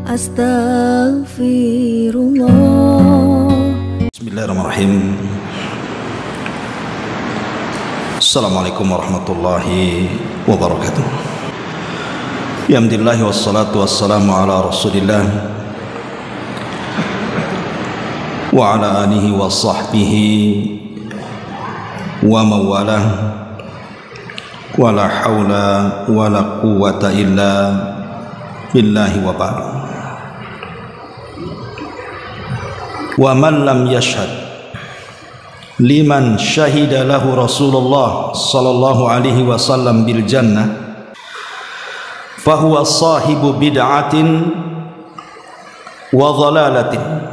Astaghfirullah. Bismillahirrahmanirrahim. Assalamualaikum warahmatullahi wabarakatuh. Alhamdulillah wassalatu wassalamu ala Rasulillah wa ala alihi wa sahbihi wa mawalah wa la hawla wa la quwwata illa billahi wa ba'd. Wa man lam yashhad liman syahida lahu Rasulullah sallallahu alaihi wasallam bil jannah fahuwa sahibu bid'atin wa dhalalatin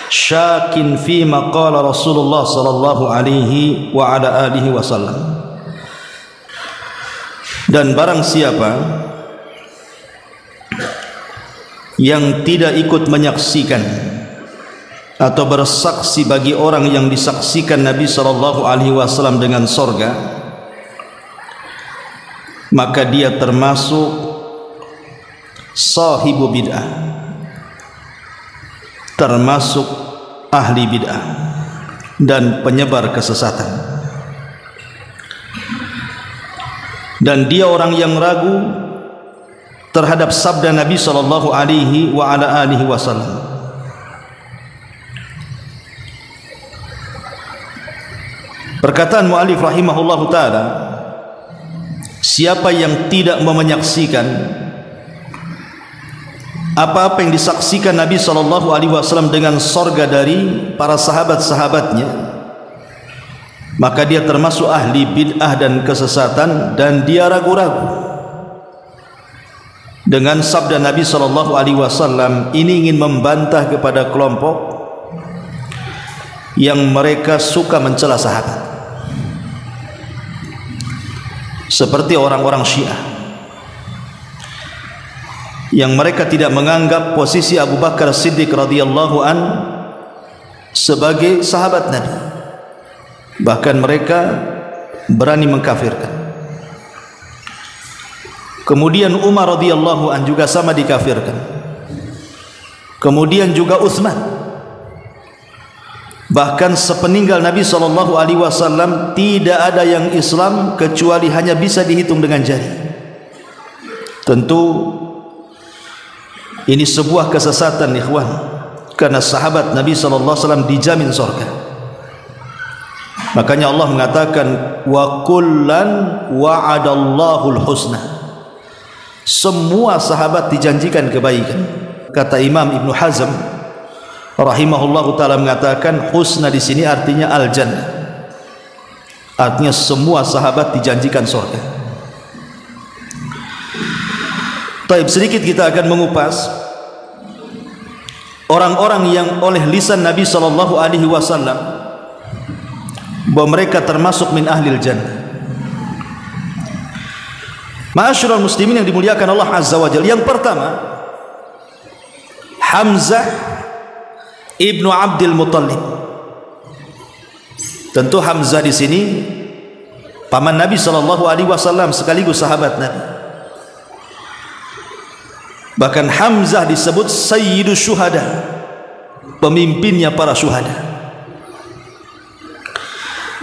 syakin fima qala Rasulullah sallallahu alaihi wa ala alihi wasallam. Dan barang siapa yang tidak ikut menyaksikan atau bersaksi bagi orang yang disaksikan Nabi sallallahu alaihi wasallam dengan surga, maka dia termasuk sahibu bid'ah, termasuk ahli bid'ah dan penyebar kesesatan. Dan dia orang yang ragu terhadap sabda Nabi sallallahu alaihi wa ala alihi wasallam. Perkataan muallif rahimahullahu taala, siapa yang tidak menyaksikan apa-apa yang disaksikan Nabi sallallahu alaihi wasallam dengan surga dari para sahabat-sahabatnya, maka dia termasuk ahli bid'ah dan kesesatan, dan dia ragu-ragu dengan sabda Nabi sallallahu alaihi wasallam. Ini ingin membantah kepada kelompok yang mereka suka mencela sahabat, seperti orang-orang Syiah yang mereka tidak menganggap posisi Abu Bakar Siddiq radhiyallahu an sebagai sahabat Nabi, bahkan mereka berani mengkafirkan. Kemudian Umar radhiyallahu an juga sama dikafirkan. Kemudian juga Utsman. Bahkan sepeninggal Nabi sallallahu alaihi wasallam tidak ada yang Islam kecuali hanya bisa dihitung dengan jari. Tentu ini sebuah kesesatan, ikhwan, karena sahabat Nabi sallallahu alaihi wasallam dijamin surga. Makanya Allah mengatakan wa kullan wa'adallahul husna. Semua sahabat dijanjikan kebaikan. Kata Imam Ibnu Hazm rahimahullahu taala mengatakan husna di sini artinya al-jannah. Artinya semua sahabat dijanjikan surga. Baik, sedikit kita akan mengupas orang-orang yang oleh lisan Nabi sallallahu alaihi wasallam bahwa mereka termasuk min ahlil jannah. Ma'asyiral muslimin yang dimuliakan Allah Azza wa Jalla, yang pertama Hamzah ibnu Abdul Muttalib. Tentu Hamzah di sini paman Nabi sallallahu alaihi wasallam sekaligus sahabat Nabi. Bahkan Hamzah disebut sayyidus syuhada, pemimpinnya para syuhada.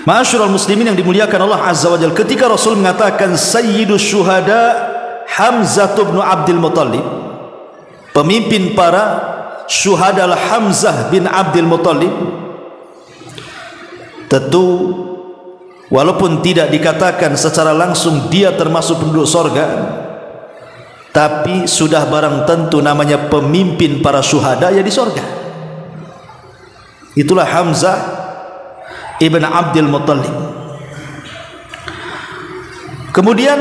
Ma'asyiral muslimin yang dimuliakan Allah Azza wa Jalla, ketika Rasul mengatakan sayyidus syuhada Hamzah bin Abdul Muttalib, pemimpin para syuhada Hamzah bin Abdul Muttalib, tentu walaupun tidak dikatakan secara langsung dia termasuk penduduk surga, tapi sudah barang tentu namanya pemimpin para syuhada ya di surga. Itulah Hamzah ibn Abdul Muttalib. Kemudian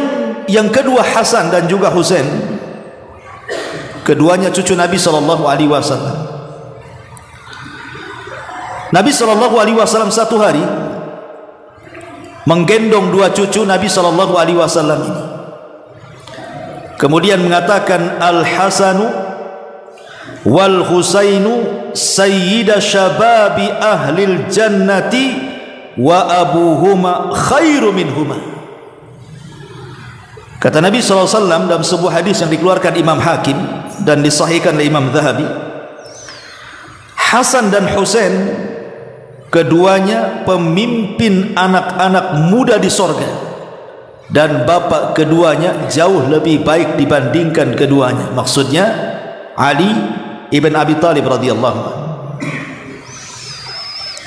yang kedua Hasan dan juga Husain, keduanya cucu Nabi sallallahu alaihi wasallam. Nabi sallallahu alaihi wasallam satu hari menggendong dua cucu Nabi sallallahu alaihi wasallam ini. Kemudian mengatakan Al-Hasanu wal Husainu sayyida syababi ahlil jannati wa abuhuma khairu minhuma. Kata Nabi SAW dalam sebuah hadis yang dikeluarkan Imam Hakim dan disahihkan oleh Imam Zahabi, Hasan dan Husain keduanya pemimpin anak-anak muda di sorga, dan bapak keduanya jauh lebih baik dibandingkan keduanya. Maksudnya Ali ibn Abi Talib radhiyallahu anhu.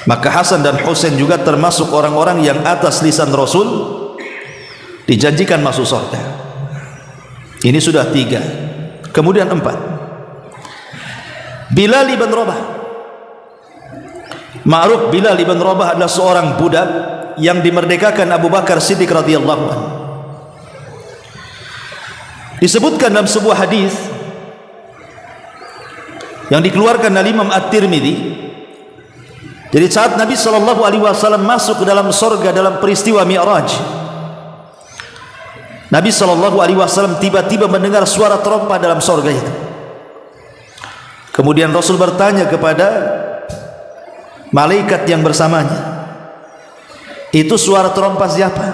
Maka Hasan dan Husain juga termasuk orang-orang yang atas lisan Rasul dijanjikan masuk surga. Ini sudah 3. Kemudian 4. Bilal ibn Rabah. Ma'ruf Bilal ibn Rabah adalah seorang budak yang dimerdekakan Abu Bakar Siddiq radhiyallahu anhu. Disebutkan dalam sebuah hadis yang dikeluarkan oleh Imam At-Tirmidzi, jadi saat Nabi SAW masuk ke dalam surga dalam peristiwa Mi'raj, Nabi SAW tiba-tiba mendengar suara terompah dalam surga itu. Kemudian Rasul bertanya kepada malaikat yang bersamanya, itu suara terompah siapa?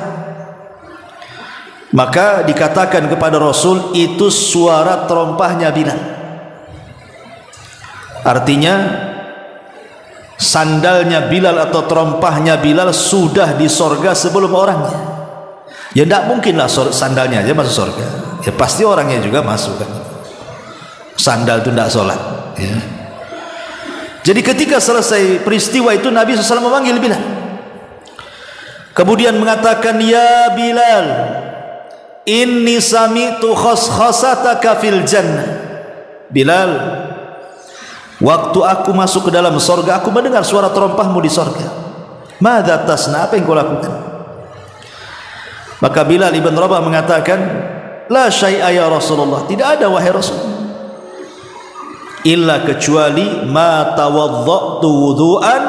Maka dikatakan kepada Rasul, itu suara terompahnya Bilal. Artinya sandalnya Bilal atau terompahnya Bilal sudah di sorga sebelum orangnya. Ya tidak mungkinlah sandalnya aja masuk sorga, ya pasti orangnya juga masuk kan. Sandal itu tidak sholat ya. Jadi ketika selesai peristiwa itu, Nabi SAW memanggil Bilal, kemudian mengatakan, ya Bilal, inni sami'tu khaskhasataka fil jannah. Bilal, waktu aku masuk ke dalam sorga, aku mendengar suara terompahmu di sorga. Madza tasna, apa yang kau lakukan? Maka Bilal ibn Rabah mengatakan, la syai'a ya Rasulullah, tidak ada wahai Rasul, illa kecuali ma tawaddatu wudu'an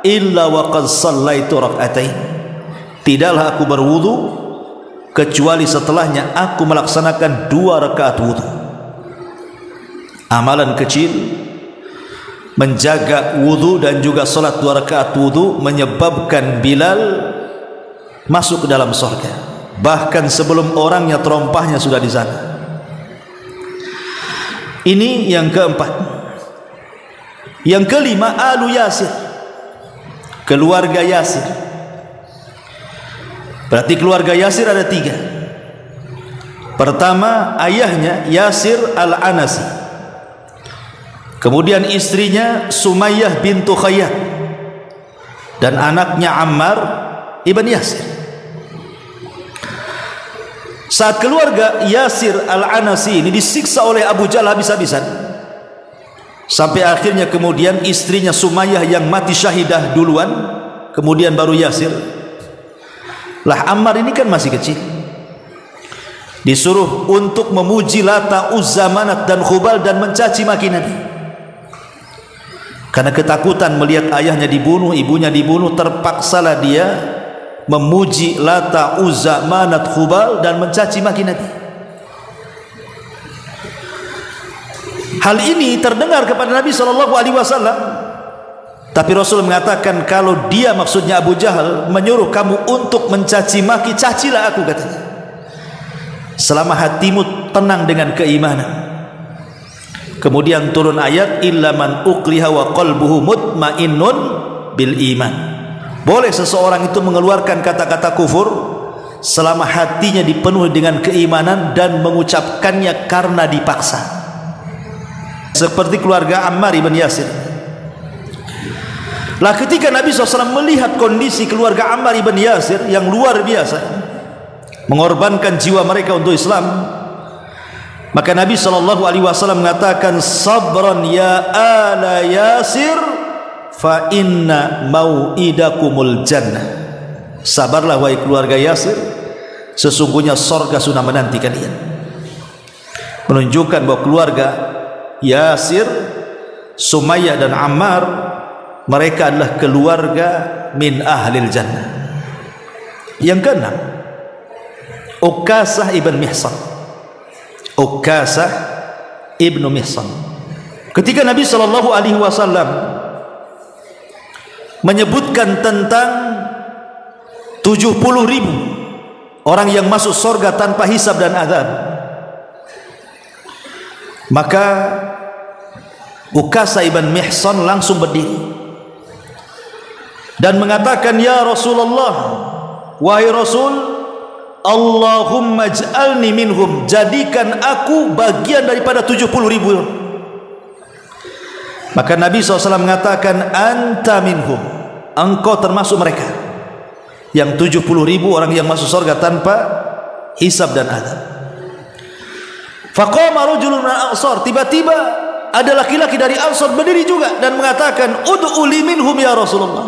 illa wa qad shallaitu rak'atain. Tidaklah aku berwudu kecuali setelahnya aku melaksanakan 2 rakaat wudu. Amalan kecil, menjaga wudu dan juga salat 2 rakaat wudu menyebabkan Bilal masuk ke dalam surga, bahkan sebelum orangnya terompahnya sudah di sana. Ini yang keempat. Yang kelima, Alu Yasir, keluarga Yasir. Berarti keluarga Yasir ada 3. Pertama, ayahnya Yasir Al-Anasi, kemudian istrinya Sumayyah bintu Khayyat, dan anaknya Ammar ibn Yasir. Saat keluarga Yasir Al-Anasi ini disiksa oleh Abu Jahal habis-habisan, sampai akhirnya kemudian istrinya Sumayyah yang mati syahidah duluan, kemudian baru Yasir. Lah Ammar ini kan masih kecil, disuruh untuk memuji Lata, Uzza, Manat dan Khubal dan mencaci maki Nabi. Karena ketakutan melihat ayahnya dibunuh, ibunya dibunuh, terpaksalah dia memuji Lata, Uzza, Manat, Khubal dan mencaci maki Nabi. Hal ini terdengar kepada Nabi SAW, tapi Rasul mengatakan, kalau dia maksudnya Abu Jahal menyuruh kamu untuk mencaci maki, cacilah aku, katanya, selama hatimu tenang dengan keimanan. Kemudian turun ayat, illa man ukriha wa qalbuhu mutmainnun bil iman. Boleh seseorang itu mengeluarkan kata-kata kufur selama hatinya dipenuhi dengan keimanan dan mengucapkannya karena dipaksa, seperti keluarga Ammar ibn Yasir. Lah ketika Nabi SAW melihat kondisi keluarga Ammar ibn Yasir yang luar biasa, mengorbankan jiwa mereka untuk Islam, maka Nabi SAW mengatakan, sabran ya ala Yasir fa inna mau'idakumul jannah. Sabarlah wahai keluarga Yasir, sesungguhnya sorga sudah menanti kalian. Menunjukkan bahwa keluarga Yasir, Sumayyah dan Ammar, mereka adalah keluarga min ahlil jannah. Yang keenam, Ukasah ibn Mihsan. Ukasah ibn Mihsan, ketika Nabi SAW menyebutkan tentang 70.000 orang yang masuk surga tanpa hisab dan azab. Maka Ukasha ibn Mihsan langsung berdiri dan mengatakan, ya Rasulullah, wahai Rasul, Allahumma ij'alni minhum, jadikan aku bagian daripada 70.000. Maka Nabi SAW mengatakan, anta minhum, engkau termasuk mereka yang 70.000 orang yang masuk surga tanpa hisab dan azab. Faqama rajulun min al-ansar, tiba-tiba ada laki-laki dari Ansar berdiri juga dan mengatakan, ud'u li minhum ya Rasulullah,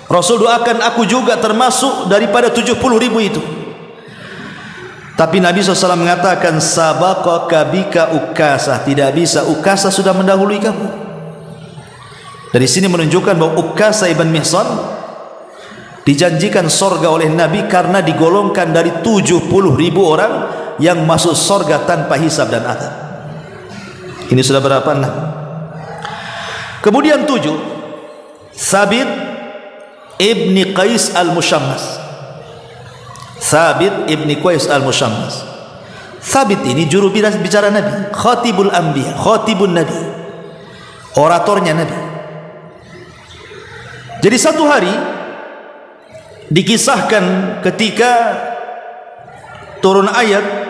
Rasul doakan aku juga termasuk daripada 70.000 itu. Tapi Nabi SAW mengatakan, sabaqaka bika Ukasha, tidak bisa, Ukasha sudah mendahului kamu. Dari sini menunjukkan bahwa Ukasha ibn Mihsan dijanjikan surga oleh Nabi karena digolongkan dari 70.000 orang yang masuk surga tanpa hisab dan azab. Ini sudah berapa? 6. Kemudian 7, Thabit ibni Qais al-Mushammas. Thabit ibni Qais al-Mushammas. Thabit ini juru bicara Nabi, khatibul anbiya, khatibun Nabi, oratornya Nabi. Jadi satu hari dikisahkan ketika turun ayat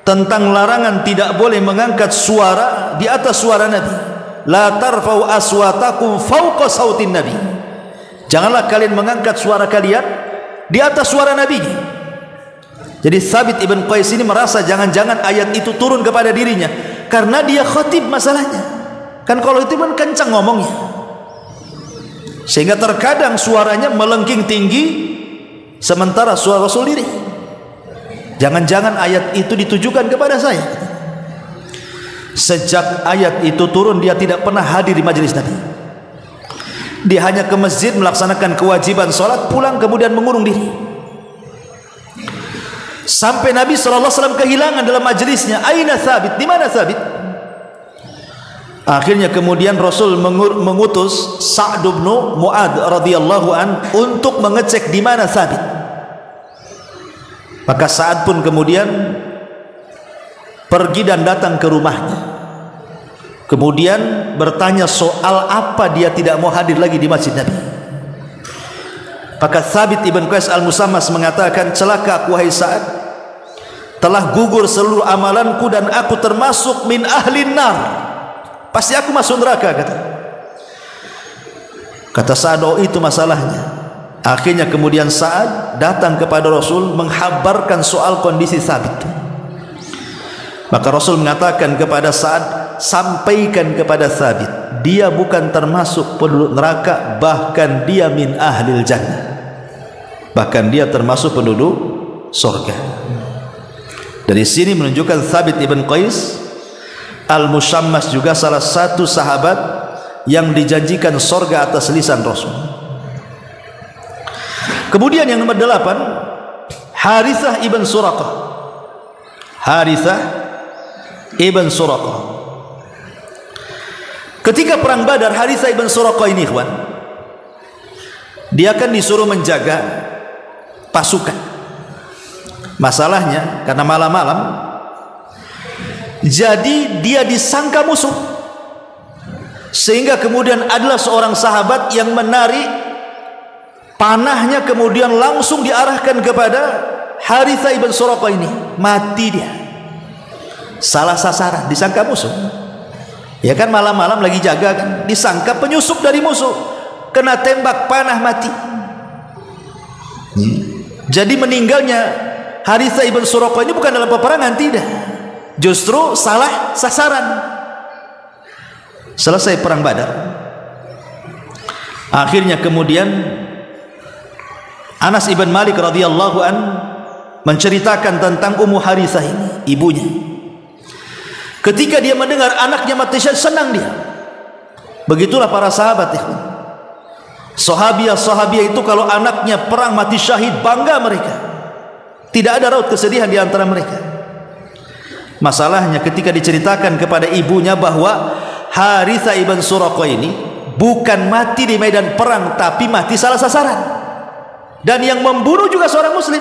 tentang larangan tidak boleh mengangkat suara di atas suara Nabi. La tarfa'u aswatakum fawqa sautin Nabi. Janganlah kalian mengangkat suara kalian di atas suara Nabi. Jadi Thabit ibn Qais ini merasa jangan-jangan ayat itu turun kepada dirinya karena dia khatib masalahnya. Kan kalau itu kan kencang ngomongnya, sehingga terkadang suaranya melengking tinggi sementara suara Rasul diri. Jangan-jangan ayat itu ditujukan kepada saya. Sejak ayat itu turun dia tidak pernah hadir di majelis Nabi. Dia hanya ke masjid melaksanakan kewajiban sholat, pulang kemudian mengurung diri. Sampai Nabi SAW kehilangan dalam majelisnya, aina Thabit, di mana Thabit? Akhirnya kemudian Rasul mengutus Sa'd bin Mu'adz radhiyallahu an untuk mengecek di mana Thabit. Maka Sa'ad pun kemudian pergi dan datang ke rumahnya, kemudian bertanya soal apa dia tidak mau hadir lagi di masjid Nabi. Maka Thabit ibn Qais al-Musammas mengatakan, celaka aku wahai Sa'ad, telah gugur seluruh amalanku dan aku termasuk min ahlin nar, pasti aku masuk neraka, kata Sa'ad. Oh, itu masalahnya. Akhirnya kemudian Sa'ad datang kepada Rasul menghabarkan soal kondisi Thabit. Maka Rasul mengatakan kepada Sa'ad, sampaikan kepada Thabit, dia bukan termasuk penduduk neraka, bahkan dia min ahlil jannah, bahkan dia termasuk penduduk surga. Dari sini menunjukkan Thabit ibn Qais al-Mushammas juga salah satu sahabat yang dijanjikan surga atas lisan Rasul. Kemudian yang nomor 8, Harithah ibn Suraqah. Harithah ibn Suraqah. Ketika perang Badar, Harithah ibn Suraqah ini, ikhwan, dia akan disuruh menjaga pasukan. Masalahnya karena malam-malam, jadi dia disangka musuh, sehingga kemudian adalah seorang sahabat yang menarik panahnya kemudian langsung diarahkan kepada Harithah ibn Suraqah ini. Mati dia, salah sasaran, disangka musuh. Ya kan, malam-malam lagi jaga kan, disangka penyusup dari musuh, kena tembak panah, mati. Jadi meninggalnya Harithah ibn Suraqah ini bukan dalam peperangan, tidak, justru salah sasaran. Selesai perang Badar, akhirnya kemudian Anas ibn Malik radhiyallahu an menceritakan tentang Ummu Harithah ini, ibunya. Ketika dia mendengar anaknya mati syahid, senang dia. Begitulah para sahabat, ya. Sahabiah itu kalau anaknya perang mati syahid, bangga mereka. Tidak ada raut kesedihan di antara mereka. Masalahnya ketika diceritakan kepada ibunya bahwa Harithah ibn Suraqah ini bukan mati di medan perang, tapi mati salah sasaran, dan yang membunuh juga seorang muslim.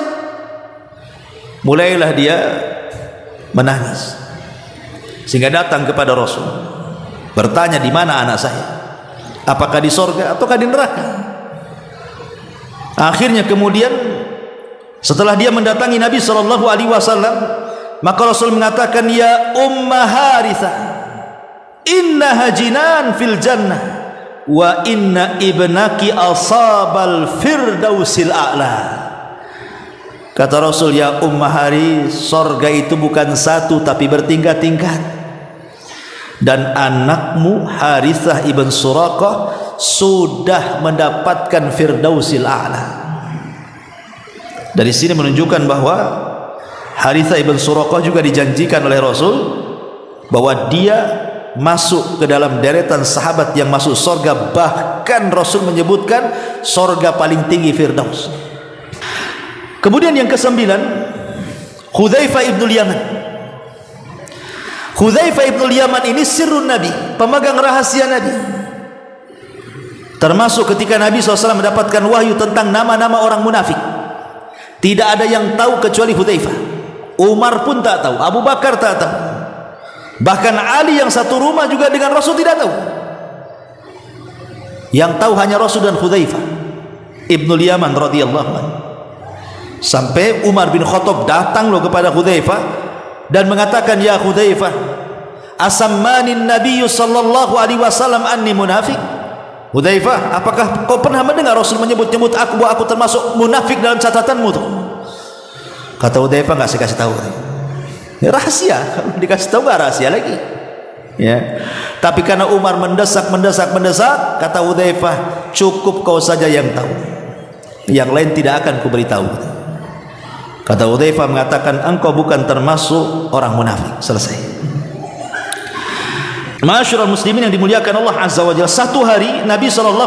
mulailah dia menangis, sehingga datang kepada Rasul bertanya, di mana anak saya? Apakah di sorga ataukah di neraka? Akhirnya kemudian setelah dia mendatangi Nabi SAW, maka Rasul mengatakan, ya Umma Harithah, innaha jinan fil jannah wa inna ibnaki asabal firdausil a'la. Kata Rasul, ya Ummah Harith, sorga itu bukan satu tapi bertingkat-tingkat, dan anakmu Harithah ibn Suraqah sudah mendapatkan firdausil a'la. Dari sini menunjukkan bahwa Harithah ibn Suraqah juga dijanjikan oleh Rasul bahwa dia masuk ke dalam deretan sahabat yang masuk sorga. Bahkan Rasul menyebutkan sorga paling tinggi Firdaus. Kemudian yang ke-9, Hudzaifah ibn Yaman. Hudzaifah ibn Yaman ini sirrun Nabi, pemegang rahasia Nabi. Termasuk ketika Nabi SAW mendapatkan wahyu tentang nama-nama orang munafik, tidak ada yang tahu kecuali Hudzaifah. Umar pun tak tahu, Abu Bakar tak tahu, bahkan Ali yang satu rumah juga dengan Rasul tidak tahu. Yang tahu hanya Rasul dan Hudzaifah ibn Yaman radhiyallahu anhu. Sampai Umar bin Khattab datang loh kepada Hudzaifah dan mengatakan, ya Hudzaifah, asammani Nabi sallallahu alaihi wasallam anni munafik. Hudzaifah, apakah kau pernah mendengar Rasul menyebut-nyebut aku bahwa aku termasuk munafik dalam catatanmu tuh? Kata Hudzaifah, enggak saya kasih tahu. Ini rahasia, kalau dikasih tahu enggak rahasia lagi. Ya. Tapi karena Umar mendesak, kata Hudzaifah, cukup kau saja yang tahu. Yang lain tidak akan kuberitahu. Kata Hudzaifah mengatakan, engkau bukan termasuk orang munafik. Selesai. Ma'asyiral muslimin yang dimuliakan Allah Azza wa Jalla, satu hari Nabi SAW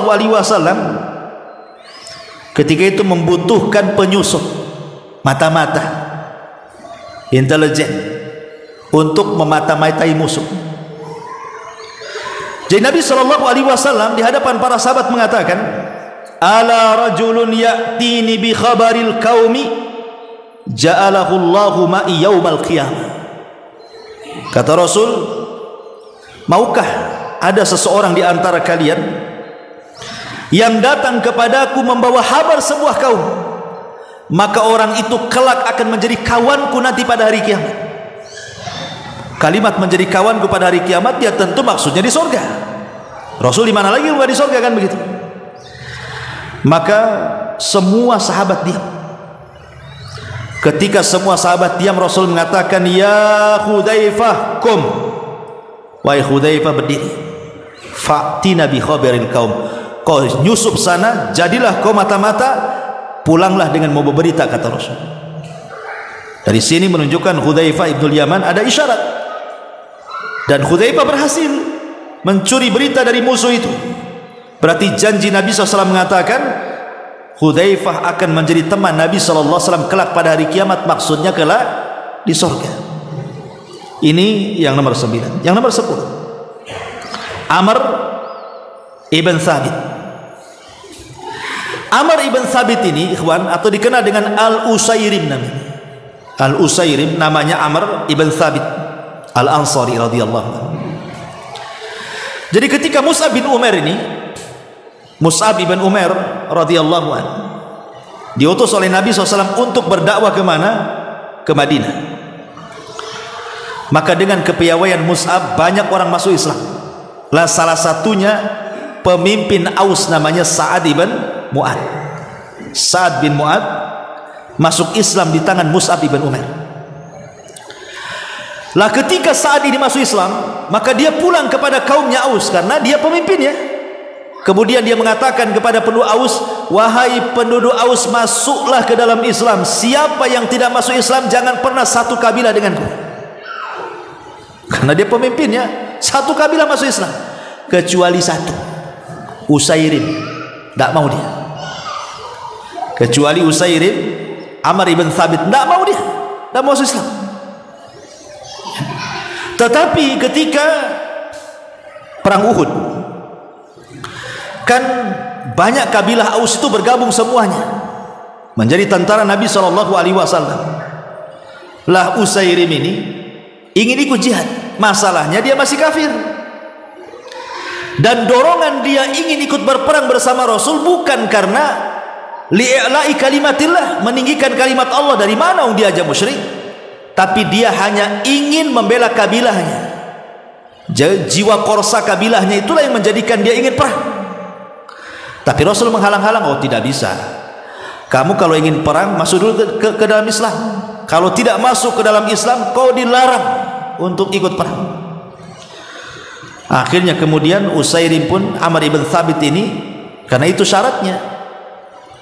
ketika itu membutuhkan penyusup mata-mata intelijen untuk memata-matai musuh. Jadi Nabi SAW di hadapan para sahabat mengatakan, ala rajulun ya'tini bi khabaril qaumi ja'alahu Allahu ma'i yaumal qiyamah. Kata Rasul, maukah ada seseorang di antara kalian yang datang kepadaku membawa kabar sebuah kaum, maka orang itu kelak akan menjadi kawanku nanti pada hari kiamat. Kalimat menjadi kawanku pada hari kiamat, dia tentu maksudnya di sorga. Rasul di mana lagi bukan di sorga, kan begitu? Maka semua sahabat diam. Ketika semua sahabat diam, Rasul mengatakan, ya Hudzaifah, kum. Wahai Hudzaifah, berdiri. Fa'tina bi khabaril qaum. Kau nyusup sana, jadilah kau mata-mata, pulanglah dengan mau berita, kata Rasul. Dari sini menunjukkan Hudzaifah ibn Yaman ada isyarat, dan Hudzaifah berhasil mencuri berita dari musuh itu. Berarti janji Nabi SAW mengatakan Hudzaifah akan menjadi teman Nabi SAW kelak pada hari kiamat, maksudnya kelak di sorga. Ini yang nomor 9. Yang nomor 10, Amr ibn Thabit. Amr ibn Thabit ini, ikhwan, atau dikenal dengan Al-Usairim namanya. Al-Usairim namanya Amr ibn Thabit Al-Ansari radhiyallahu anhu. Jadi ketika Mus'ab bin Umair ini, Mus'ab bin Umair radhiyallahu anhu diutus oleh Nabi SAW untuk berdakwah ke mana? Ke Madinah. Maka dengan kepiawaian Mus'ab, banyak orang masuk Islam. Lah salah satunya pemimpin Aus namanya Sa'ad bin Mu'ad. Sa'ad bin Mu'ad masuk Islam di tangan Mus'ab bin Umair. Lah ketika Sa'ad ini masuk Islam, maka dia pulang kepada kaumnya Aus karena dia pemimpinnya. Kemudian dia mengatakan kepada penduduk Aus, wahai penduduk Aus, masuklah ke dalam Islam. Siapa yang tidak masuk Islam jangan pernah satu kabilah denganku. Karena dia pemimpinnya, satu kabilah masuk Islam kecuali satu, Usairim, tidak mau dia. Kecuali Usairim, Amr ibn Thabit, tidak mau dia, tidak mau masuk Islam. Tetapi ketika perang Uhud, kan banyak kabilah Aus itu bergabung semuanya menjadi tentara Nabi SAW. Lah Usairim ini ingin ikut jihad, masalahnya dia masih kafir. Dan dorongan dia ingin ikut berperang bersama Rasul bukan karena li'la'i kalimatillah, meninggikan kalimat Allah. Dari mana dia aja musyrik? Tapi dia hanya ingin membela kabilahnya. Jiwa korsa kabilahnya itulah yang menjadikan dia ingin perang. Tapi Rasul menghalang-halang. Oh, tidak bisa. Kamu kalau ingin perang masuk dulu ke dalam Islam. Kalau tidak masuk ke dalam Islam, kau dilarang untuk ikut perang. Akhirnya kemudian Usairim pun, Amr ibn Thabit ini, karena itu syaratnya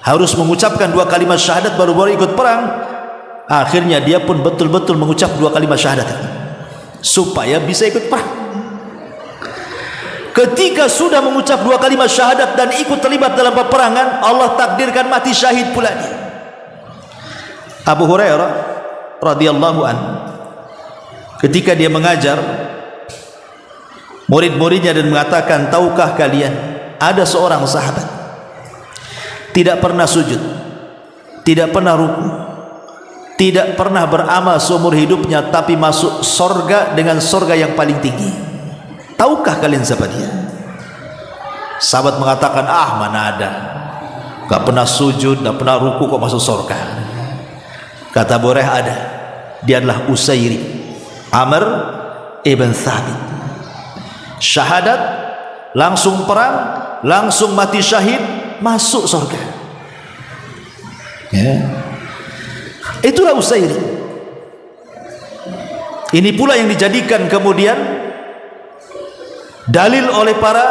harus mengucapkan 2 kalimat syahadat baru ikut perang. Akhirnya dia pun betul-betul mengucap 2 kalimat syahadat supaya bisa ikut perang. Ketika sudah mengucap 2 kalimat syahadat dan ikut terlibat dalam peperangan, Allah takdirkan mati syahid pula dia. Abu Hurairah radhiyallahu anhu ketika dia mengajar murid-muridnya dan mengatakan, tahukah kalian ada seorang sahabat tidak pernah sujud, tidak pernah ruku, tidak pernah beramal seumur hidupnya, tapi masuk sorga dengan sorga yang paling tinggi. Tahukah kalian siapa dia? Sahabat mengatakan, mana ada, gak pernah sujud, gak pernah ruku kok masuk sorga. Kata Abu Hurairah, ada. Dia adalah Usairim, Amr ibn Thabit. Syahadat, langsung perang, langsung mati syahid, masuk sorga. Ya. Itulah Usairim. Ini pula yang dijadikan kemudian dalil oleh para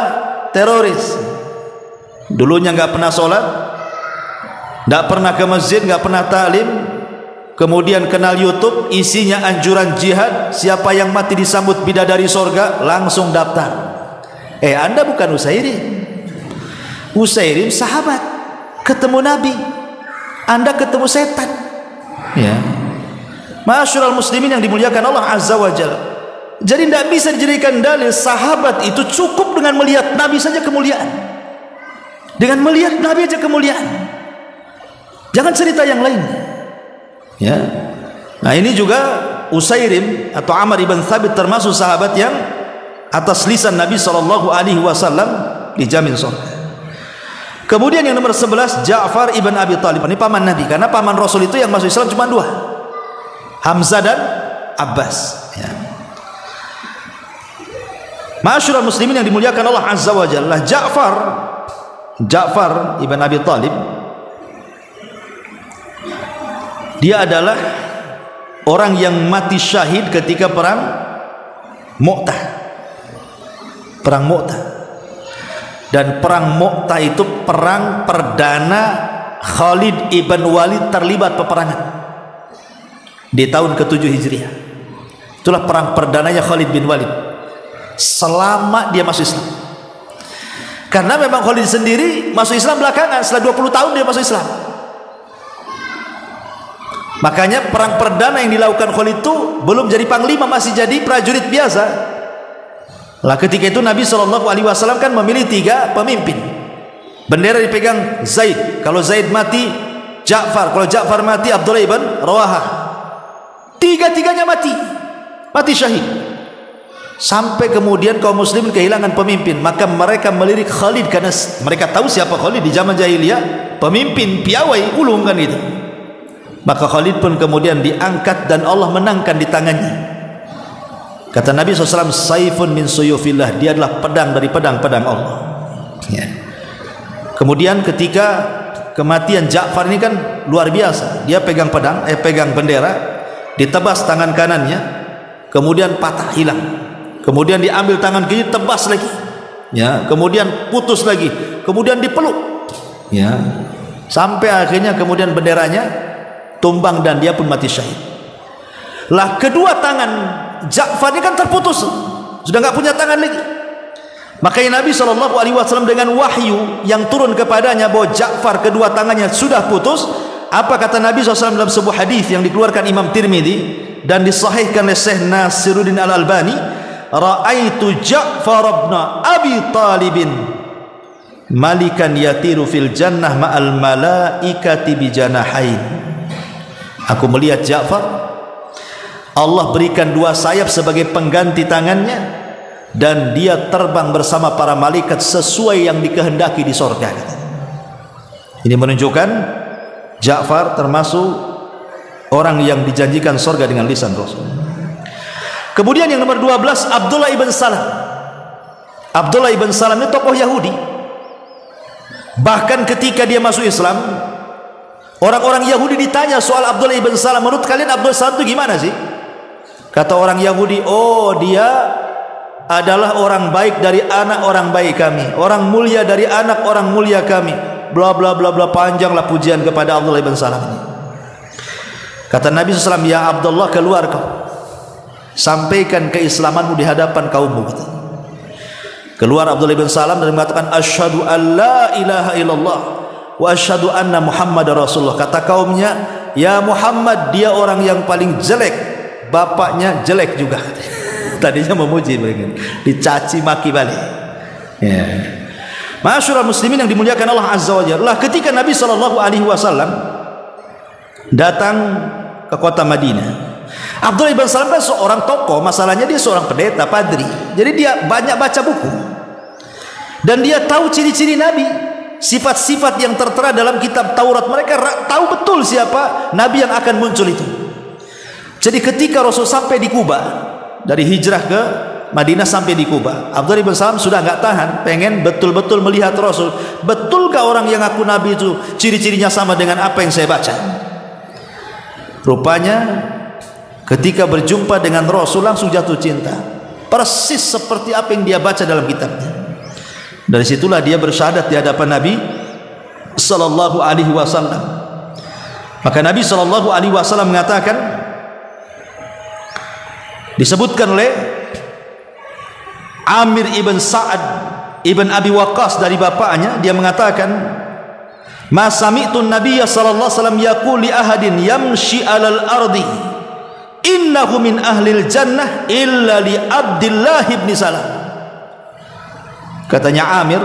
teroris. Dulunya nggak pernah sholat, nggak pernah ke masjid, nggak pernah ta'lim. Kemudian kenal YouTube, isinya anjuran jihad. Siapa yang mati disambut bidadari sorga, langsung daftar. Anda bukan Usairim. Usairim sahabat, ketemu Nabi. Anda ketemu setan. Ya, Ma'asyiral muslimin yang dimuliakan Allah Azza wa Jalla. Jadi tidak bisa dijadikan dalil sahabat itu cukup dengan melihat Nabi saja kemuliaan. Dengan melihat Nabi aja kemuliaan. Jangan cerita yang lain. Ya. Nah, ini juga Usairim atau Amr ibn Thabit termasuk sahabat yang atas lisan Nabi SAW dijamin surga. Kemudian yang nomor 11, Ja'far ibn Abi Thalib. Ini paman Nabi, karena paman Rasul itu yang masuk Islam cuma 2, Hamzah dan Abbas. Ya. Ma'asyiral muslimin yang dimuliakan Allah Azza wa Jalla, Ja'far ibn Abi Thalib, dia adalah orang yang mati syahid ketika perang Mu'tah. Perang Mu'tah. Dan perang Mu'tah itu perang perdana Khalid ibn Walid terlibat peperangan di tahun ke-7 Hijriah. Itulah perang perdananya Khalid bin Walid selama dia masuk Islam. Karena memang Khalid sendiri masuk Islam belakangan, setelah 20 tahun dia masuk Islam. Makanya perang perdana yang dilakukan Khalid itu belum jadi panglima, masih jadi prajurit biasa. Lah ketika itu Nabi SAW kan memilih 3 pemimpin. Bendera dipegang Zaid. Kalau Zaid mati, Ja'far. Kalau Ja'far mati, Abdullah ibn Rawahah. 3-tiganya mati syahid. Sampai kemudian kaum muslimin kehilangan pemimpin, maka mereka melirik Khalid karena mereka tahu siapa Khalid di zaman jahiliyah, pemimpin piawai ulung kan itu. Maka Khalid pun kemudian diangkat dan Allah menangkan di tangannya. Kata Nabi SAW, saifun min suyufillah, dia adalah pedang dari pedang-pedang Allah. Ya. Kemudian ketika kematian Ja'far ini kan luar biasa. Dia pegang pedang, pegang bendera, ditebas tangan kanannya, kemudian patah hilang. Kemudian diambil tangan kiri, tebas lagi. Ya, kemudian putus lagi, kemudian dipeluk. Ya. Sampai akhirnya kemudian benderanya tumbang dan dia pun mati syahid. Lah kedua tangan Ja'far ini kan terputus, sudah nggak punya tangan lagi. Makanya Nabi SAW dengan wahyu yang turun kepadanya bahwa Ja'far kedua tangannya sudah putus, apa kata Nabi SAW dalam sebuah hadis yang dikeluarkan Imam Tirmidzi dan disahihkan oleh Syekh Nasiruddin Al-Albani, ra'aitu Ja'far ibn Abi Talibin malikan yatiru fil jannah ma'al malaikati bijanahain. Aku melihat Ja'far Allah berikan 2 sayap sebagai pengganti tangannya, dan dia terbang bersama para malaikat sesuai yang dikehendaki di sorga. Ini menunjukkan Ja'far termasuk orang yang dijanjikan sorga dengan lisan Rasul. Kemudian yang nomor 12, Abdullah ibn Salam. Abdullah ibn Salam ini tokoh Yahudi. Bahkan ketika dia masuk Islam, orang-orang Yahudi ditanya soal Abdullah ibn Salam, menurut kalian Abdullah Salam itu gimana sih? Kata orang Yahudi, oh dia adalah orang baik dari anak orang baik kami, orang mulia dari anak orang mulia kami, bla bla bla bla, panjanglah pujian kepada Abdullah ibn Salam ini. Kata Nabi SAW, ya Abdullah, keluar kau, sampaikan keislamanmu di hadapan kaummu. Keluar Abdullah ibn Salam dan mengatakan, asyhadu an la ilaha illallah wa asyhadu anna Muhammadar Rasulullah. Kata kaumnya, ya Muhammad, dia orang yang paling jelek, bapaknya jelek juga. Tadinya memuji mereka, dicaci maki balik. Ya. Ma'asyiral muslimin yang dimuliakan Allah Azza wa Jalla, ketika Nabi SAW datang ke kota Madinah, Abdullah ibn Salam kan seorang tokoh, masalahnya dia seorang pendeta, padri. Jadi dia banyak baca buku, dan dia tahu ciri-ciri Nabi, sifat-sifat yang tertera dalam kitab Taurat. Mereka tahu betul siapa Nabi yang akan muncul itu. Jadi ketika Rasul sampai di Kuba, dari hijrah ke Madinah sampai di Kuba, Abdullah ibn Salam sudah nggak tahan, pengen betul-betul melihat Rasul. Betulkah orang yang aku Nabi itu ciri-cirinya sama dengan apa yang saya baca? Rupanya ketika berjumpa dengan Rasul langsung jatuh cinta, persis seperti apa yang dia baca dalam kitabnya. Dari situlah dia bersyahadat di hadapan Nabi sallallahu alaihi wasallam. Maka Nabi sallallahu alaihi wasallam mengatakan, disebutkan oleh Amir ibn Sa'ad ibn Abi Waqqas dari bapaknya, dia mengatakan, ma sami'tu an-nabiyya sallallahu alaihi wasallam yaqul li ahadin yamshi 'alal ardi innahu min ahlil jannah illa li Abdullah ibn Salam. Katanya Amir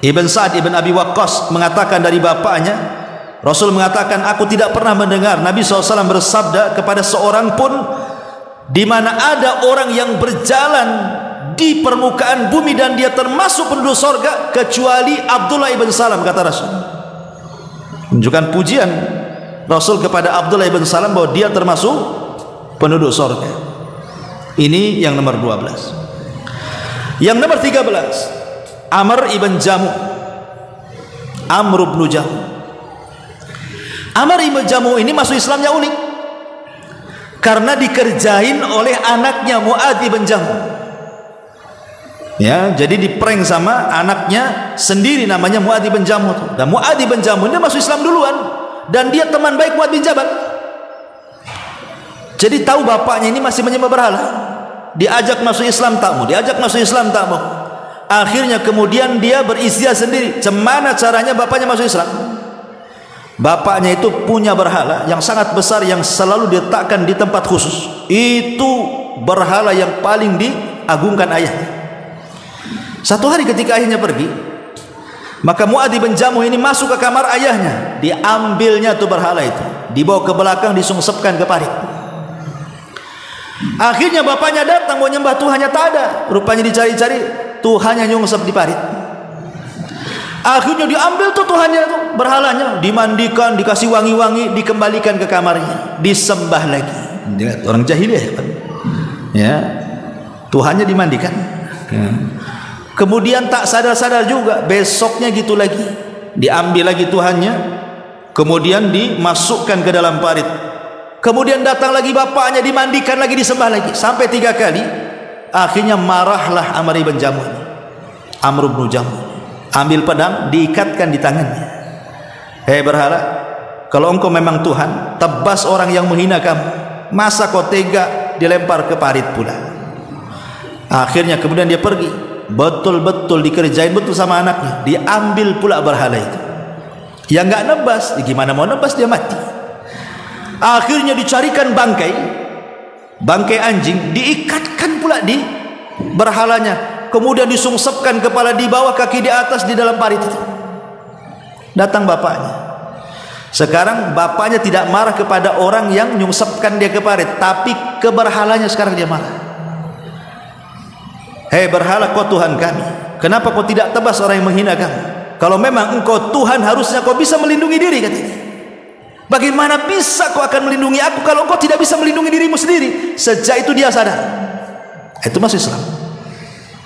ibn Sa'ad ibn Abi Waqqas mengatakan dari bapaknya, Rasul mengatakan, aku tidak pernah mendengar Nabi SAW bersabda kepada seorang pun, di mana ada orang yang berjalan di permukaan bumi dan dia termasuk penduduk sorga, kecuali Abdullah ibn Salam, kata Rasul. Menunjukkan pujian Rasul kepada Abdullah ibn Salam bahwa dia termasuk penduduk sorga. Ini yang nomor 12. Yang nomor 13, Amr ibn Jamu. Amr ibn Jamu. Amr ibn Jamu ini masuk Islamnya unik, karena dikerjain oleh anaknya Mu'adz ibn Jamu. Ya, jadi diprank sama anaknya sendiri, namanya Mu'adz ibn Jamu. Dan Mu'adz ibn Jamu dia masuk Islam duluan, dan dia teman baik Mu'adz bin Jabal. Jadi tahu bapaknya ini masih menyembah berhala, diajak masuk Islam tak mau, diajak masuk Islam tak mau. Akhirnya kemudian dia beristighfar sendiri, gimana caranya bapaknya masuk Islam. Bapaknya itu punya berhala yang sangat besar yang selalu diletakkan di tempat khusus. Itu berhala yang paling diagungkan ayahnya. Satu hari ketika ayahnya pergi, maka Mu'adz bin Jamuh ini masuk ke kamar ayahnya, diambilnya tuh berhala itu, dibawa ke belakang, disungsepkan ke parit. Akhirnya bapaknya datang mau nyembah Tuhannya, tak ada. Rupanya dicari-cari, Tuhannya nyungsep di parit. Akhirnya diambil tuh Tuhannya tuh, berhalanya, dimandikan, dikasih wangi-wangi, dikembalikan ke kamarnya, disembah lagi. Orang jahiliyah ya, Tuhannya dimandikan. Ya. Kemudian tak sadar-sadar juga, besoknya gitu lagi, diambil lagi Tuhannya, kemudian dimasukkan ke dalam parit. Kemudian datang lagi bapaknya, dimandikan lagi, disembah lagi, sampai 3 kali. Akhirnya marahlah Amr ibn Jamuh, Amr ibn Jamuh, ambil pedang, diikatkan di tangannya. Hei berhala, kalau engkau memang Tuhan, tebas orang yang menghina kamu. Masa kau tega dilempar ke parit pula. Akhirnya kemudian dia pergi, betul-betul dikerjain betul sama anaknya, diambil pula berhala itu. Yang nggak nebas, gimana mau nebas, dia mati. Akhirnya dicarikan bangkai anjing, diikatkan pula di berhalanya. Kemudian disungsepkan kepala di bawah, kaki di atas, di dalam parit itu. Datang bapaknya, Sekarang bapaknya tidak marah kepada orang yang nyungsepkan dia ke parit, tapi ke berhalanya sekarang dia marah. Hei berhala, kau Tuhan kami, kenapa kau tidak tebas orang yang menghina kami? Kalau memang engkau Tuhan, harusnya kau bisa melindungi diri, katanya. Bagaimana bisa kau akan melindungi aku kalau engkau tidak bisa melindungi dirimu sendiri? Sejak itu dia sadar. Itu masih Islam.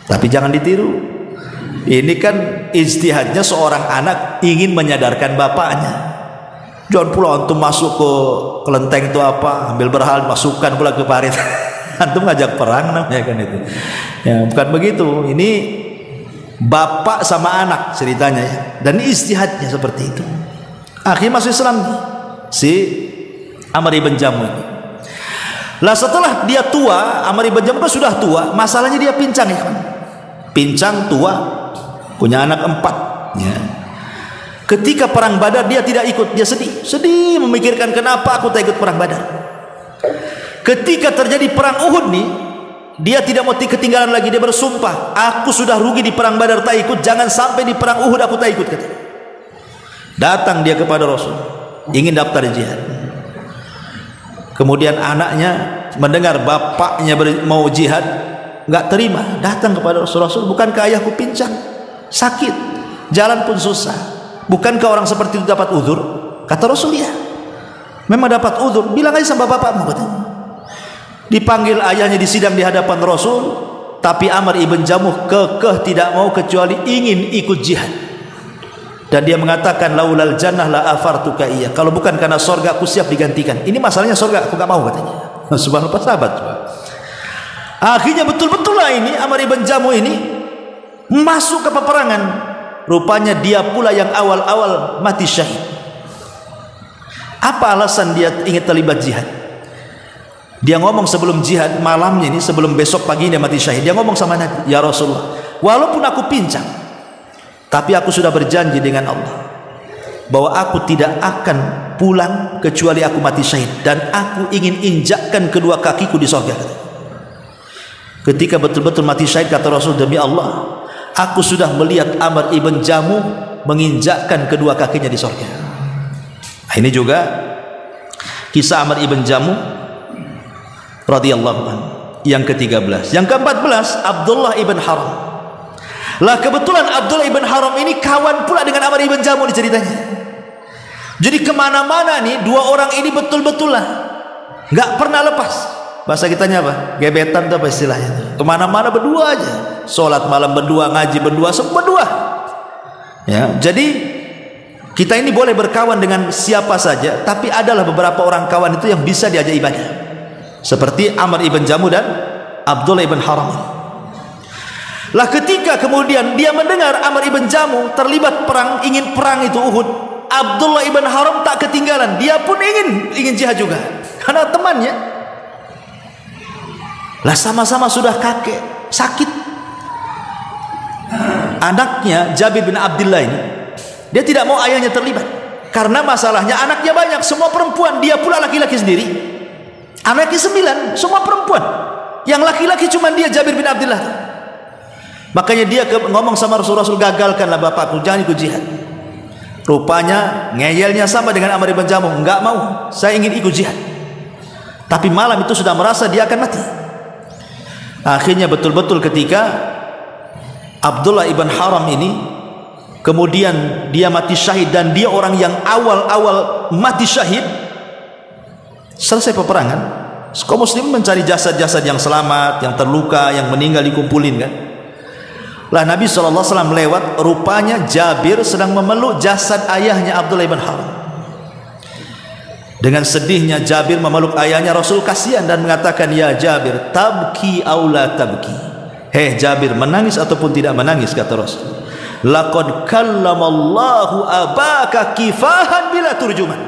Tapi jangan ditiru. Ini kan ijtihadnya seorang anak ingin menyadarkan bapaknya. Jangan pula antum masuk ke kelenteng itu apa, ambil berhala, masukkan pula ke parit. Antum ngajak perang namanya kan itu. Ya, bukan begitu. Ini bapak sama anak ceritanya ya. Dan ijtihadnya seperti itu. Akhirnya masuk Islam si Amr ibn Jamuh ini. Lah setelah dia tua, Amr ibn Jamuh kan sudah tua, masalahnya dia pincang ya kan. Pincang, tua, punya anak 4 ya. Ketika perang Badar dia tidak ikut, dia sedih memikirkan kenapa aku tak ikut perang Badar. Ketika terjadi perang Uhud nih, dia tidak mau ketinggalan lagi, dia bersumpah, aku sudah rugi di perang Badar tak ikut, jangan sampai di perang Uhud aku tak ikut, katanya. Datang dia kepada Rasul, ingin daftar jihad. Kemudian anaknya mendengar bapaknya mau jihad, enggak terima, datang kepada Rasul. Rasul, bukankah ayahku pincang, sakit, jalan pun susah, bukankah orang seperti itu dapat uzur? Kata Rasul, ya, memang dapat uzur, bilang aja sama bapakmu, katanya. Dipanggil ayahnya di sidang di hadapan Rasul, tapi Amr ibn Jamuh kekeh tidak mau kecuali ingin ikut jihad. Dan dia mengatakan, laulal jannah la afartuka iya, kalau bukan karena sorga aku siap digantikan. Ini masalahnya sorga, aku gak mau, katanya. Subhanallah, sahabat. Akhirnya betul-betul lah ini Amr ibn Jamuh ini masuk ke peperangan. Rupanya dia pula yang awal-awal mati syahid. Apa alasan dia ingin terlibat jihad? Dia ngomong sebelum jihad, malamnya ini, sebelum besok pagi dia mati syahid, dia ngomong sama Nabi, ya Rasulullah, walaupun aku pincang, tapi aku sudah berjanji dengan Allah bahwa aku tidak akan pulang kecuali aku mati syahid, dan aku ingin injakkan kedua kakiku di surga. Ketika betul-betul mati syahid, kata Rasul, demi Allah, aku sudah melihat Amr ibn Jamuh menginjakkan kedua kakinya di surga. Nah, ini juga kisah Amr ibn Jamuh radhiyallahu anhu. Yang ke-13, yang ke-14, Abdullah ibn Haram. Lah kebetulan Abdullah ibn Haram ini kawan pula dengan Amr ibn Jamuh di ceritanya. Jadi kemana-mana nih dua orang ini betul-betul lah nggak pernah lepas. Bahasa kitanya apa? Gebetan tuh apa istilahnya tuh. Kemana-mana berdua aja, sholat malam berdua, ngaji berdua, semua berdua. Ya, jadi kita ini boleh berkawan dengan siapa saja, tapi adalah beberapa orang kawan itu yang bisa diajak ibadah. Seperti Amr ibn Jamuh dan Abdullah ibn Haram. Lah ketika kemudian dia mendengar Amr ibn Jamuh terlibat perang, ingin perang itu Uhud, Abdullah ibn Haram tak ketinggalan, dia pun ingin jihad juga, karena temannya. Lah sama-sama sudah kakek, sakit. Anaknya Jabir bin Abdullah ini, dia tidak mau ayahnya terlibat, karena masalahnya anaknya banyak, semua perempuan, dia pula laki-laki sendiri. Anaknya 9, semua perempuan. Yang laki-laki cuma dia, Jabir bin Abdullah. Makanya dia ngomong sama Rasul, gagalkanlah bapakku, jangan ikut jihad. Rupanya ngeyelnya sama dengan Amr ibn Jamuh, enggak mau, saya ingin ikut jihad. Tapi malam itu sudah merasa dia akan mati. Akhirnya betul-betul ketika Abdullah ibn Haram ini kemudian dia mati syahid, dan dia orang yang awal-awal mati syahid. Selesai peperangan, kaum muslim mencari jasad-jasad yang selamat, yang terluka, yang meninggal dikumpulin kan. Lah Nabi SAW lewat, rupanya Jabir sedang memeluk jasad ayahnya Abdullah ibn Haram. Dengan sedihnya Jabir memeluk ayahnya. Rasul kasihan dan mengatakan, ya Jabir, tabki aw la tabki. Hei Jabir, menangis ataupun tidak menangis, kata Rasul. Laqad kallamallahu abaka kifahan bila turjuman.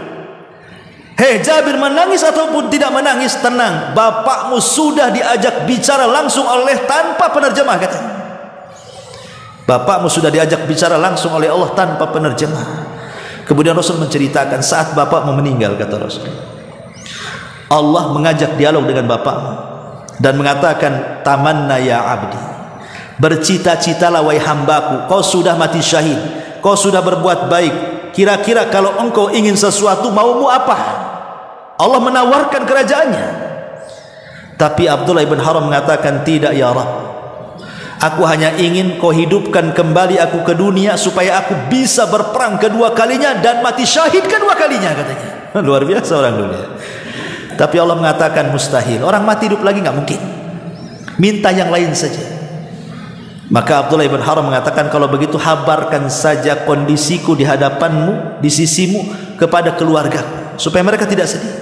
Hei Jabir, menangis ataupun tidak menangis, tenang, bapakmu sudah diajak bicara langsung oleh tanpa penerjemah, katanya. Bapakmu sudah diajak bicara langsung oleh Allah tanpa penerjemah. Kemudian Rasul menceritakan saat bapakmu meninggal, kata Rasul, Allah mengajak dialog dengan bapakmu dan mengatakan, tamanna ya abdi, bercita-citalah wahai hambaku, kau sudah mati syahid, kau sudah berbuat baik, kira-kira kalau engkau ingin sesuatu, maumu apa? Allah menawarkan kerajaannya. Tapi Abdullah ibn Haram mengatakan, tidak ya Rabb, aku hanya ingin kau hidupkan kembali aku ke dunia supaya aku bisa berperang kedua kalinya dan mati syahid kedua kalinya, katanya. Luar biasa orang dunia. Tapi Allah mengatakan mustahil, orang mati hidup lagi nggak mungkin, minta yang lain saja. Maka Abdullah ibn Haram mengatakan, kalau begitu habarkan saja kondisiku di hadapanmu, di sisimu, kepada keluarga, supaya mereka tidak sedih.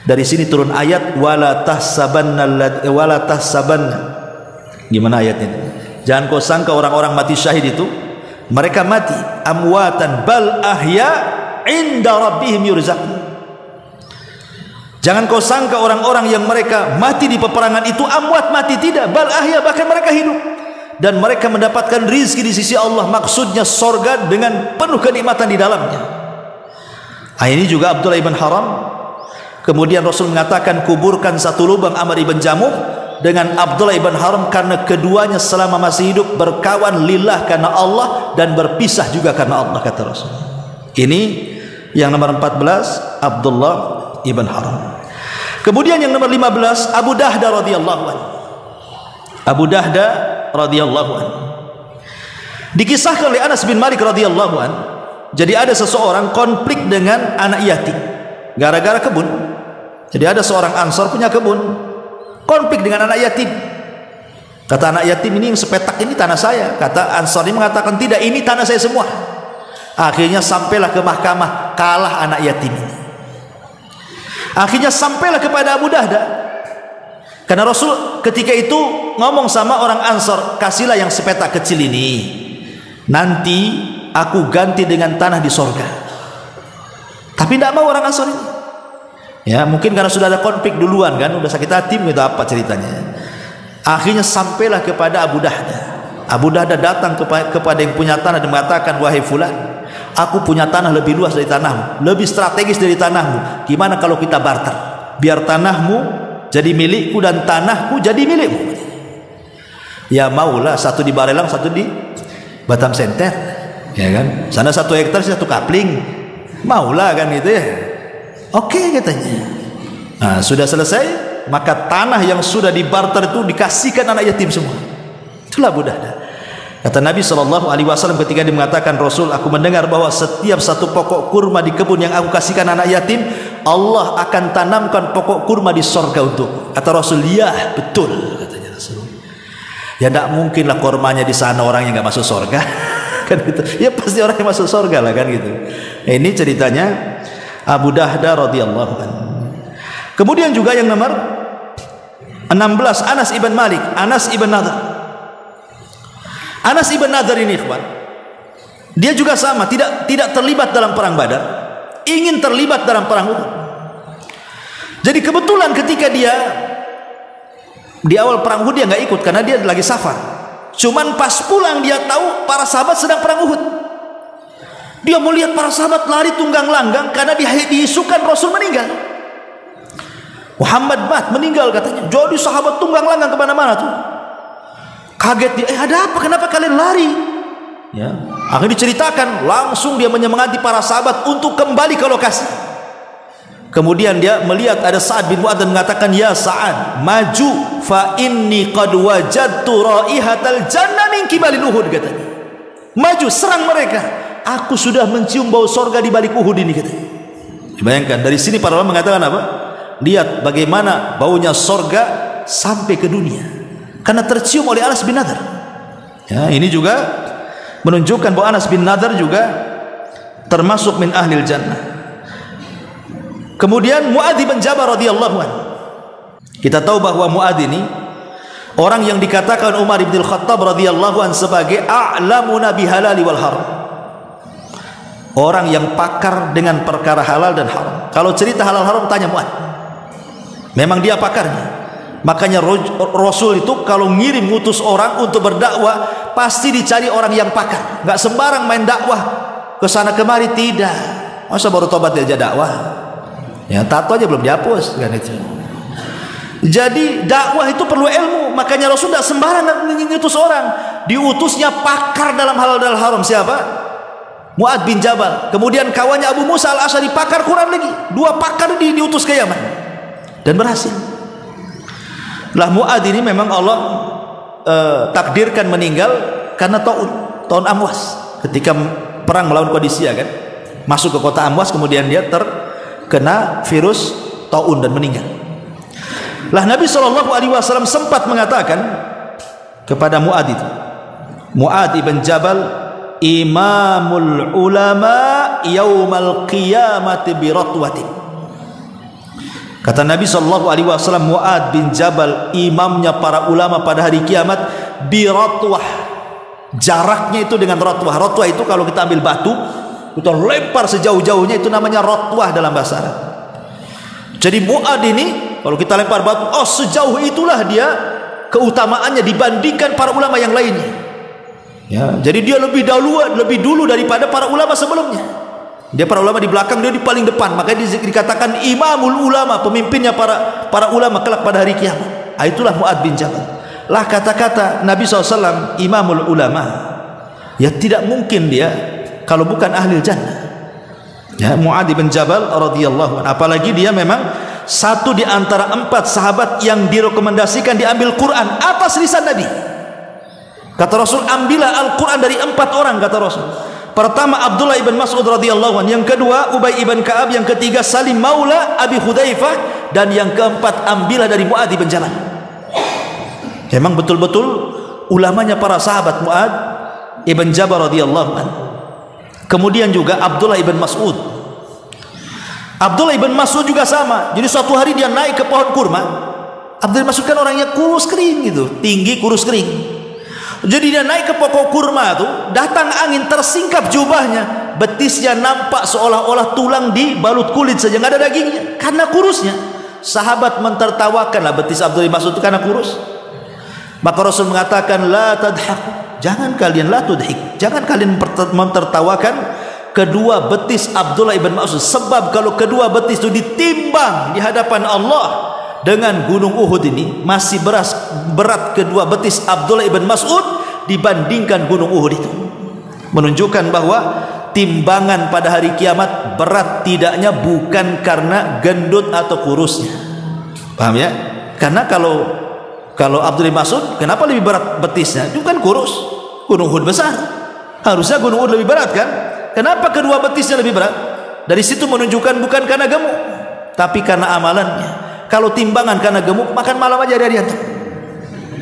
Dari sini turun ayat wala tahsabanna. Gimana ayatnya? Jangan kau sangka orang-orang mati syahid itu mereka mati amwatan bal ahya inda rabbihim yurzaqun. Jangan kau sangka orang-orang yang mereka mati di peperangan itu amwat, mati, tidak, bal ahya, bahkan mereka hidup dan mereka mendapatkan rizki di sisi Allah, maksudnya sorga dengan penuh kenikmatan di dalamnya. Ini juga Abdullah ibn Haram. Kemudian Rasul mengatakan, kuburkan satu lubang Amr ibn Jamuh dengan Abdullah ibn Haram, karena keduanya selama masih hidup berkawan lillah karena Allah dan berpisah juga karena Allah, kata Rasul. Ini yang nomor 14, Abdullah ibn Haram. Kemudian yang nomor 15, Abu Dahda radhiyallahu anhu. Abu Dahda radhiyallahu anhu dikisahkan oleh Anas bin Malik radhiyallahu anhu. Jadi ada seseorang konflik dengan anak yatim gara-gara kebun. Jadi ada seorang Ansor punya kebun, konflik dengan anak yatim. Kata anak yatim, ini yang sepetak ini tanah saya. Kata Ansor ini mengatakan, tidak, ini tanah saya semua. Akhirnya sampailah ke mahkamah, kalah anak yatim ini. Akhirnya sampailah kepada Abu Dahda, karena Rasul ketika itu ngomong sama orang Ansor, kasihlah yang sepetak kecil ini, nanti aku ganti dengan tanah di sorga. Tapi tidak mau orang Ansor ini. Ya, mungkin karena sudah ada konflik duluan kan, udah sakit hati, itu apa ceritanya. Akhirnya sampailah kepada Abu Dahda. Abu Dahda datang kepada yang punya tanah dan mengatakan, wahai fulan, aku punya tanah lebih luas dari tanahmu, lebih strategis dari tanahmu. Gimana kalau kita barter? Biar tanahmu jadi milikku dan tanahku jadi milikmu. Ya maulah, satu di Barelang, satu di Batam Center, ya kan? Sana 1 hektar, 1 kapling. Maulah kan gitu ya. Oke, katanya. Nah, sudah selesai, maka tanah yang sudah dibarter itu dikasihkan anak yatim semua. Itulah Abu Dahda. Kata Nabi SAW ketika dia mengatakan, Rasul, aku mendengar bahwa setiap satu pokok kurma di kebun yang aku kasihkan anak yatim, Allah akan tanamkan pokok kurma di sorga untuk. Kata Rasul, ya betul, katanya Rasul. Ya tidak mungkinlah kurmanya di sana orang yang nggak masuk sorga. Kan gitu. Ya pasti orang yang masuk sorga lah kan gitu. Ini ceritanya Abu Dahda radhiyallahu anhu. Kemudian juga yang nomor 16, Anas ibn Malik, Anas ibn Nadhr. Anas ibn Nadhr ini, ikhwan, dia juga sama, tidak terlibat dalam perang Badar, ingin terlibat dalam perang Uhud. Jadi kebetulan ketika dia di awal perang Uhud dia nggak ikut karena dia lagi safar. Cuman pas pulang dia tahu para sahabat sedang perang Uhud. Dia melihat para sahabat lari tunggang langgang karena diisukan Rasul meninggal. Muhammad meninggal katanya. Jadi sahabat tunggang langgang kemana-mana tuh. Kaget dia, ada apa? Kenapa kalian lari? Ya, akhirnya diceritakan, langsung dia menyemangati para sahabat untuk kembali ke lokasi. Kemudian dia melihat ada Sa'ad bin Mu'adz dan mengatakan, ya Sa'ad, maju fa inni qad wajadtu raihatal jannah min kibalil Uhud, katanya. Maju, serang mereka. Aku sudah mencium bau sorga di balik Uhud ini, katanya. Bayangkan, dari sini para ulama mengatakan apa? Lihat bagaimana baunya sorga sampai ke dunia, karena tercium oleh Anas bin Nadhr. Ya, ini juga menunjukkan bahwa Anas bin Nadhr juga termasuk min ahlil jannah. Kemudian Mu'adz bin Jabal radhiyallahu anhu. Kita tahu bahwa Mu'adz ini orang yang dikatakan Umar bin Khattab radhiyallahu anhu sebagai a'lamuna bihalali wal haram. Orang yang pakar dengan perkara halal dan haram. Kalau cerita halal haram tanya Mu'adz. Memang dia pakarnya. Makanya Rasul itu kalau ngirim ngutus orang untuk berdakwah pasti dicari orang yang pakar. Nggak sembarang main dakwah ke sana kemari, tidak. Masa baru tobat dia aja dakwah? Ya, tato aja belum dihapus kan itu. Jadi dakwah itu perlu ilmu. Makanya Rasul tidak sembarangan ngutus orang. Diutusnya pakar dalam halal dan haram. Siapa? Mu'ad bin Jabal, kemudian kawannya Abu Musa al-Asy'ari pakar Quran lagi, 2 pakar diutus ke Yaman dan berhasil. Lah Mu'ad ini memang Allah takdirkan meninggal karena taun Amwas ketika perang melawan Qadisiyah kan, masuk ke kota Amwas, kemudian dia terkena virus taun dan meninggal. Lah Nabi SAW sempat mengatakan kepada Mu'ad itu, Mu'ad ibn Jabal imamul ulama yaumal qiyamati biratwatin. Kata Nabi SAW, Mu'ad bin Jabal imamnya para ulama pada hari kiamat biratwah. Jaraknya itu dengan ratwah. Ratwah itu kalau kita ambil batu kita lempar sejauh-jauhnya, itu namanya ratwah dalam bahasa Arab. Jadi Mu'ad ini kalau kita lempar batu, oh sejauh itulah dia keutamaannya dibandingkan para ulama yang lainnya. Ya, jadi dia lebih dulu daripada para ulama sebelumnya. Dia para ulama di belakang, dia di paling depan. Makanya dikatakan imamul ulama, pemimpinnya para ulama kelak pada hari kiamat. Itulah Mu'ad bin Jabal. Lah kata-kata Nabi SAW imamul ulama, ya tidak mungkin dia kalau bukan ahli jannah. Ya, Mu'ad bin Jabal radhiyallahu anhu, apalagi dia memang satu di antara 4 sahabat yang direkomendasikan diambil Quran atas lisan Nabi. Kata Rasul, ambillah Al-Quran dari 4 orang, kata Rasul. Pertama Abdullah ibn Mas'ud radhiyallahu anhu, yang kedua Ubay ibn Ka'ab, yang ketiga Salim maula Abi Hudzaifah, dan yang keempat ambillah dari Mu'ad bin Jabal. Memang betul-betul ulamanya para sahabat Mu'ad ibn Jabal radhiyallahu anhu. Kemudian juga Abdullah ibn Mas'ud. Abdullah ibn Mas'ud juga sama. Jadi suatu hari dia naik ke pohon kurma. Abdullah ibn Mas'ud kan orangnya kurus kering gitu, tinggi kurus kering. Jadi dia naik ke pokok kurma tuh, datang angin tersingkap jubahnya, betisnya nampak seolah-olah tulang dibalut kulit saja, nggak ada dagingnya karena kurusnya. Sahabat mentertawakan lah betis Abdullah bin Mas'ud itu karena kurus. Maka Rasul mengatakan, la tadhak, jangan kalian la tudhik, jangan kalian mentertawakan kedua betis Abdullah ibn Mas'ud, sebab kalau kedua betis itu ditimbang di hadapan Allah dengan gunung Uhud ini, masih berat kedua betis Abdullah ibn Mas'ud dibandingkan gunung Uhud itu. Menunjukkan bahwa timbangan pada hari kiamat berat tidaknya bukan karena gendut atau kurusnya. Paham ya? Karena kalau Abdullah ibn Mas'ud, kenapa lebih berat betisnya? Itu kan kurus. Gunung Uhud besar, harusnya gunung Uhud lebih berat kan? Kenapa kedua betisnya lebih berat? Dari situ menunjukkan bukan karena gemuk, tapi karena amalannya. Kalau timbangan karena gemuk, makan malam aja dari antum,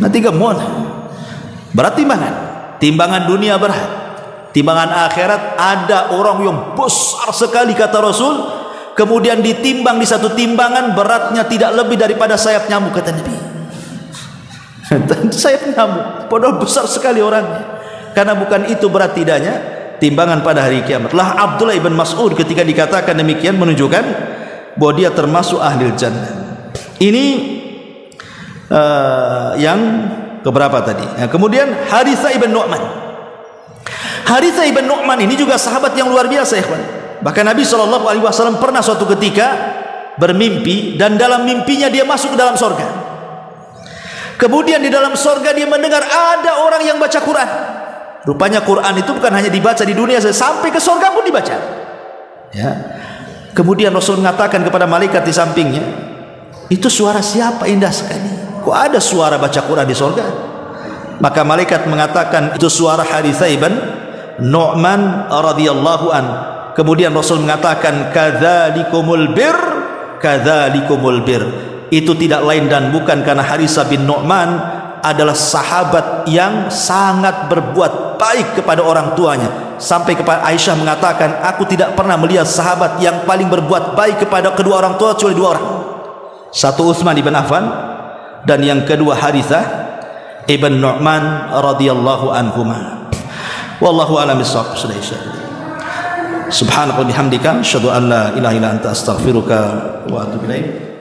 nanti gemuk. Berat timbangan dunia berat, timbangan akhirat ada orang yang besar sekali kata Rasul, kemudian ditimbang di satu timbangan, beratnya tidak lebih daripada sayap nyamuk kata Nabi. Sayap nyamuk, padahal besar sekali orangnya. Karena bukan itu berat tidaknya timbangan pada hari kiamat. Lah Abdullah ibn Mas'ud ketika dikatakan demikian menunjukkan bahwa dia termasuk ahli jannah. Ini yang keberapa tadi? Nah, kemudian Harithah ibn Nu'man. Harithah ibn Nu'man ini juga sahabat yang luar biasa, ikhwan. Bahkan Nabi SAW pernah suatu ketika bermimpi, dan dalam mimpinya dia masuk ke dalam sorga. Kemudian di dalam sorga dia mendengar ada orang yang baca Quran. Rupanya Quran itu bukan hanya dibaca di dunia, sampai ke sorga pun dibaca. Ya. Kemudian Rasul mengatakan kepada malaikat di sampingnya, itu suara siapa, indah sekali. Kok ada suara baca Quran di sorga? Maka malaikat mengatakan itu suara Harithah ibn Nu'man radhiyallahu an. Kemudian Rasul mengatakan kadzalikumul bir, kadzalikumul bir. Itu tidak lain dan bukan karena Harithah bin Nu'man adalah sahabat yang sangat berbuat baik kepada orang tuanya. Sampai kepada Aisyah mengatakan, aku tidak pernah melihat sahabat yang paling berbuat baik kepada kedua orang tua kecuali 2 orang. Satu Utsman ibn Affan, dan yang kedua Harithah ibn Nu'man radhiyallahu anhuma. Wallahu a'lam bissawab. Sudah Isya. Subhanaka wa bihamdika asyhadu an la ilaha illa anta astaghfiruka wa atubu ilaik.